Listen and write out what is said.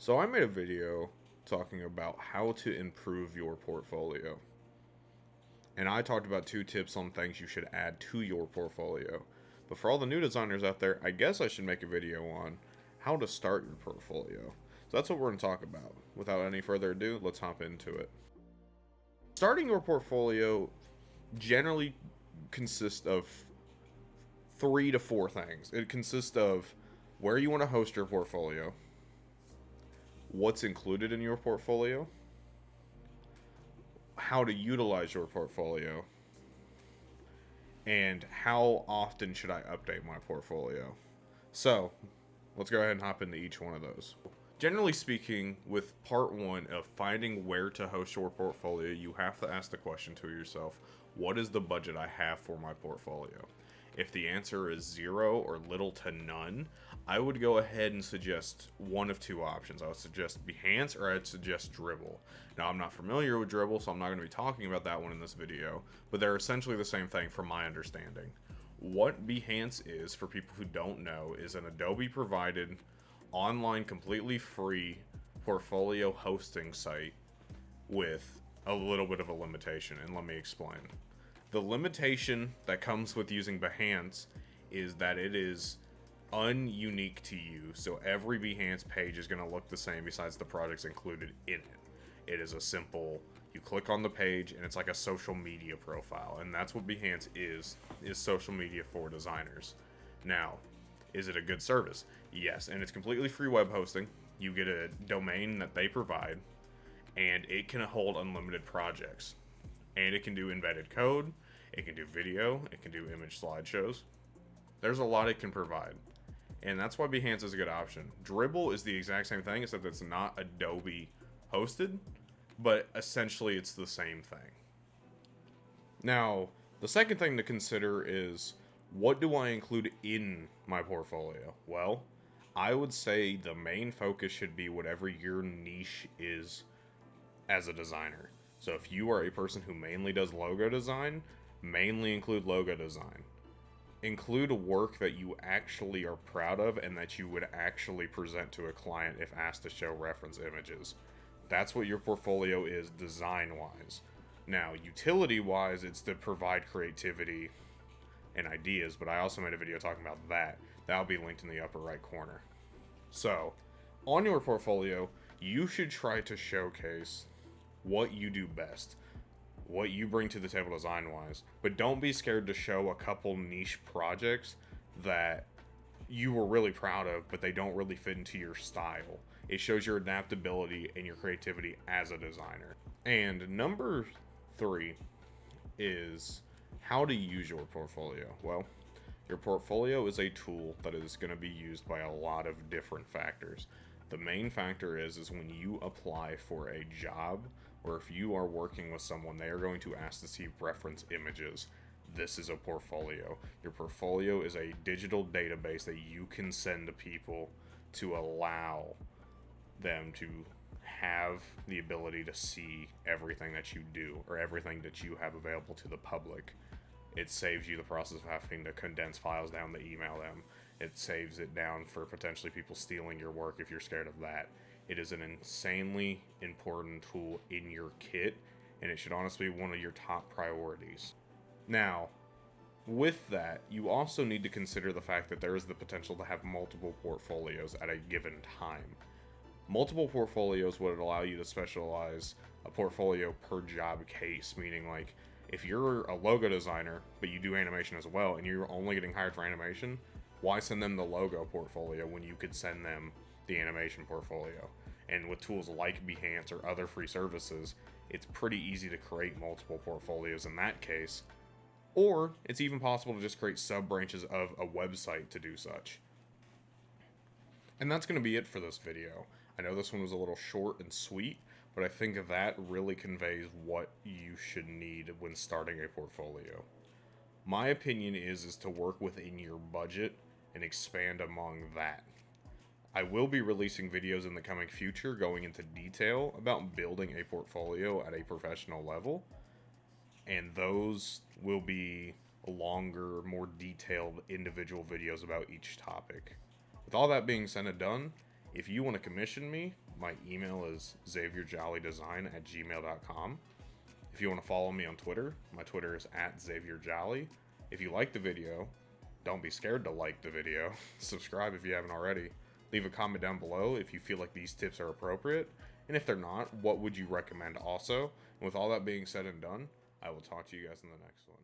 So I made a video talking about how to improve your portfolio. And I talked about 2 tips on things you should add to your portfolio. But for all the new designers out there, I guess I should make a video on how to start your portfolio. So that's what we're going to talk about. Without any further ado, let's hop into it. Starting your portfolio generally consists of 3 to 4 things. It consists of where you want to host your portfolio, what's included in your portfolio, how to utilize your portfolio, and how often should I update my portfolio. So, let's go ahead and hop into each one of those. Generally speaking, with part 1 of finding where to host your portfolio, you have to ask the question to yourself, what is the budget I have for my portfolio? If the answer is 0 or little to none, I would go ahead and suggest one of 2 options. I would suggest Behance or I'd suggest Dribbble. Now, I'm not familiar with Dribbble, so I'm not going to be talking about that one in this video, but they're essentially the same thing from my understanding. What Behance is, for people who don't know, is an Adobe-provided, online, completely free portfolio hosting site with a little bit of a limitation, and let me explain. The limitation that comes with using Behance is that it is ununique to you, so every Behance page is going to look the same besides the projects included in it. It is a simple, you click on the page and it's like a social media profile, and that's what Behance is social media for designers. Now, is it a good service? Yes, and it's completely free web hosting. You get a domain that they provide, and it can hold unlimited projects. And it can do embedded code, it can do video, it can do image slideshows. There's a lot it can provide. And that's why Behance is a good option. Dribbble is the exact same thing, except it's not Adobe hosted, but essentially it's the same thing. Now, the second thing to consider is, what do I include in my portfolio? Well, I would say the main focus should be whatever your niche is as a designer. So if you are a person who mainly does logo design, mainly include logo design. Include work that you actually are proud of and that you would actually present to a client if asked to show reference images. That's what your portfolio is design-wise. Now, utility-wise, it's to provide creativity and ideas, but I also made a video talking about that. That'll be linked in the upper right corner. So, on your portfolio, you should try to showcase what you do best, what you bring to the table design-wise, but don't be scared to show a couple niche projects that you were really proud of, but they don't really fit into your style. It shows your adaptability and your creativity as a designer. And number 3 is how to use your portfolio. Well, your portfolio is a tool that is going to be used by a lot of different factors. The main factor is when you apply for a job, or if you are working with someone, they are going to ask to see reference images. This is a portfolio. Your portfolio is a digital database that you can send to people to allow them to have the ability to see everything that you do, or everything that you have available to the public. It saves you the process of having to condense files down to email them. It saves it down for potentially people stealing your work if you're scared of that. It is an insanely important tool in your kit, and it should honestly be one of your top priorities. Now, with that, you also need to consider the fact that there is the potential to have multiple portfolios at a given time. Multiple portfolios would allow you to specialize a portfolio per job case, meaning like, if you're a logo designer, but you do animation as well, and you're only getting hired for animation, why send them the logo portfolio when you could send them the animation portfolio? And with tools like Behance or other free services, it's pretty easy to create multiple portfolios in that case. Or it's even possible to just create sub-branches of a website to do such. And that's going to be it for this video. I know this one was a little short and sweet, but I think that really conveys what you should need when starting a portfolio. My opinion is to work within your budget and expand among that. I will be releasing videos in the coming future going into detail about building a portfolio at a professional level, and those will be longer, more detailed individual videos about each topic. With all that being said and done, if you want to commission me, My email is zaviorjollydesign@gmail.com. If you want to follow me on Twitter, my Twitter is @zaviorjolly. If you like the video, don't be scared to like the video. Subscribe if you haven't already. Leave a comment down below if you feel like these tips are appropriate. And if they're not, what would you recommend also? And with all that being said and done, I will talk to you guys in the next one.